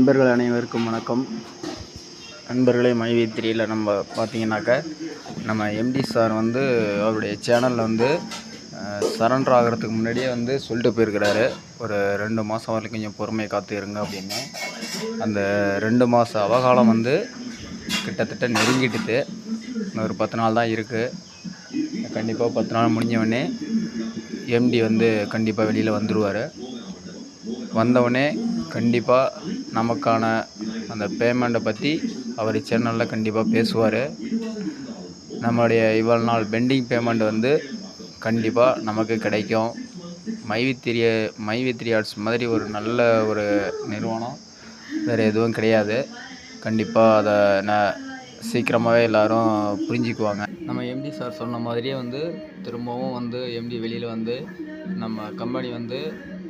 நண்பர்கள் அனைவருக்கும் வணக்கம். நண்பர்களே, மைவி3யில் நம்ம பார்த்தீங்கன்னாக்கா நம்ம எம்டி சார் வந்து அவருடைய சேனலில் வந்து சரண்டர் ஆகிறதுக்கு முன்னாடியே வந்து சொல்லிட்டு போயிருக்கிறாரு, ஒரு 2 மாதம் வரைக்கும் கொஞ்சம் பொறுமை காத்து இருங்க அப்படின்னு. அந்த 2 மாத அவகாலம் வந்து கிட்டத்தட்ட நெருங்கிட்டுது. ஒரு 10 நாள் தான் இருக்குது. கண்டிப்பாக 10 நாள் முடிஞ்சவொடனே எம்டி வந்து கண்டிப்பாக வெளியில் வந்துடுவார். வந்தவுடனே கண்டிப்பாக நமக்கான அந்த பேமெண்ட்டை பற்றி அவர் சேனலில் கண்டிப்பாக பேசுவார். நம்மளுடைய இவ்வளோ நாள் பெண்டிங் பேமெண்ட் வந்து கண்டிப்பாக நமக்கு கிடைக்கும். மைவி3 ஆர்ட்ஸ் மாதிரி ஒரு நல்ல ஒரு நிறுவனம் வேறு எதுவும் கிடையாது. கண்டிப்பாக அதை சீக்கிரமாகவே எல்லோரும் புரிஞ்சுக்குவாங்க. நம்ம எம்டி சார் சொன்ன மாதிரியே வந்து திரும்பவும் வந்து எம்டி வெளியில் வந்து நம்ம கம்பெனி வந்து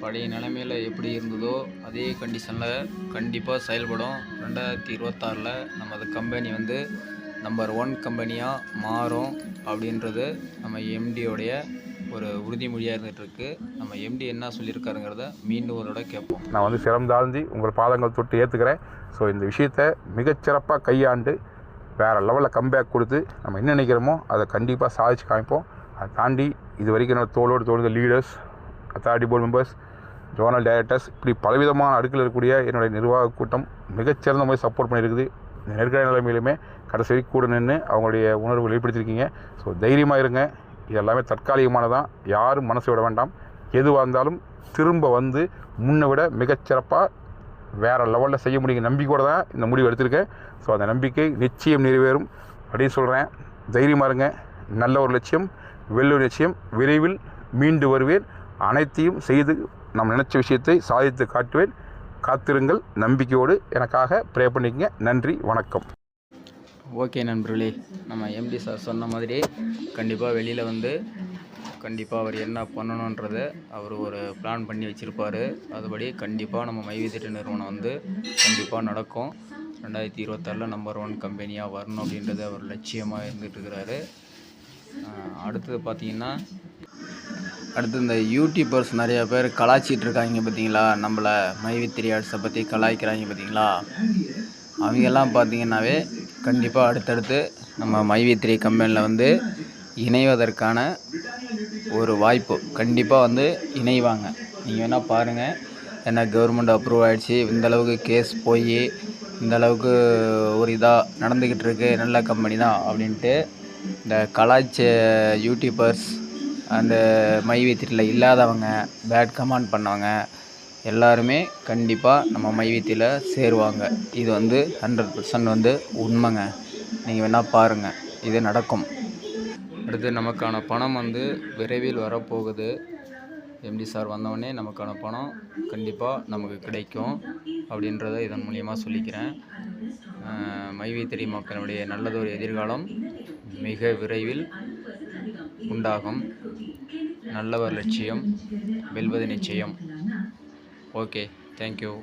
பழைய நிலைமையில் எப்படி இருந்ததோ அதே கண்டிஷனில் கண்டிப்பாக செயல்படும். 2026 நமது கம்பெனி வந்து நம்பர் 1 கம்பெனியாக மாறும் அப்படின்றது நம்ம எம்டியோடைய ஒரு உறுதிமொழியாக இருந்துகிட்ருக்கு. நம்ம எம்டி என்ன சொல்லியிருக்காருங்கிறத மீண்டும் ஒரு தடவை கேட்போம். நான் வந்து சிறந்தாழ்ந்தி உங்கள் பாதங்கள் தொட்டு ஏற்றுக்கிறேன். ஸோ இந்த விஷயத்தை மிகச்சிறப்பாக கையாண்டு வேறு லெவலில் கம்பேக் கொடுத்து நம்ம என்ன நினைக்கிறோமோ அதை கண்டிப்பாக சாதிச்சு காமிப்போம். அதை தாண்டி இது வரைக்கும் என்னோட தோளோடு leaders, authority board members, zonal directors, இப்படி பலவிதமான அடுக்கில் இருக்கக்கூடிய என்னுடைய நிர்வாக கூட்டம் மிகச்சிறந்த மாதிரி சப்போர்ட் பண்ணியிருக்குது. இந்த நெருக்கடி நிலைமையிலுமே கடைசி வரைக்கும் கூட நின்று அவங்களுடைய உணர்வு வெளிப்படுத்தியிருக்கீங்க. ஸோ தைரியமாக இருங்க. இது எல்லாமே தற்காலிகமானதான். யாரும் மனசு விட வேண்டாம். எதுவாக இருந்தாலும் திரும்ப வந்து முன்னை விட மிகச்சிறப்பாக வேறு லெவலில் செய்ய முடியுங்க நம்பிக்கையோடு தான் இந்த முடிவு எடுத்திருக்கேன். ஸோ அந்த நம்பிக்கை நிச்சயம் நிறைவேறும் அப்படின்னு சொல்கிறேன். தைரியமாக இருங்க. நல்ல ஒரு லட்சியம், வெள்ளூர் லட்சியம். விரைவில் மீண்டு வருவேன். அனைத்தையும் செய்து நம்ம நினச்ச விஷயத்தை சாதித்து காட்டுவேன். காத்திருங்கள். நம்பிக்கையோடு எனக்காக ப்ரே பண்ணிக்கங்க. நன்றி, வணக்கம். ஓகே நண்பர்களே, நம்ம எம்டி சார் சொன்ன மாதிரி கண்டிப்பாக வெளியில் வந்து கண்டிப்பாக அவர் என்ன பண்ணணுன்றதை அவர் ஒரு பிளான் பண்ணி வச்சுருப்பார். அதுபடி கண்டிப்பாக நம்ம மைவி3 நிறுவனம் வந்து கண்டிப்பாக நடக்கும். 2026 நம்பர் 1 கம்பெனியாக வரணும் அப்படின்றது அவர் லட்சியமாக இருந்துகிட்ருக்கிறாரு. அடுத்தது பார்த்திங்கன்னா, அடுத்து இந்த யூடியூபர்ஸ் நிறையா பேர் கலாய்ச்சிட்டு இருக்காங்க பார்த்தீங்களா, நம்மளை மைவி3 ஆர்ட்ஸை பற்றி கலாய்க்கிறாங்க பார்த்தீங்களா. அவங்கெல்லாம் பார்த்திங்கன்னாவே கண்டிப்பாக அடுத்தடுத்து நம்ம மைவி3 கம்பெனியில் வந்து இணைவதற்கான ஒரு வாய்ப்பு கண்டிப்பாக வந்து இணைவாங்க. நீங்கள் வேணால் பாருங்கள். ஏன்னா கவர்மெண்ட் அப்ரூவ் ஆகிடுச்சு. இந்தளவுக்கு கேஸ் போய் இந்தளவுக்கு ஒரு இதாக நடந்துக்கிட்டு இருக்கு, நல்ல கம்பெனி தான் அப்படின்ட்டு இந்த கலாய்ச்ச யூடியூபர்ஸ் அந்த மைவி3யில் இல்லாதவங்க, பேட் கமெண்ட் பண்ணவங்க எல்லாருமே கண்டிப்பாக நம்ம மைவி3யில் சேருவாங்க. இது வந்து 100% வந்து உண்மைங்க. நீங்கள் வேணால் பாருங்கள், இது நடக்கும். அடுத்து நமக்கான பணம் வந்து விரைவில் வரப்போகுது. எம்டி சார் வந்தவொடனே நமக்கான பணம் கண்டிப்பாக நமக்கு கிடைக்கும் அப்படின்றத இதன் மூலியமாக சொல்லிக்கிறேன். மைவி3 மக்களுடைய நல்லதொரு எதிர்காலம் மிக விரைவில் உண்டாகும். நல்லவர் லட்சியம் வெல்வது நிச்சயம். Okay, thank you.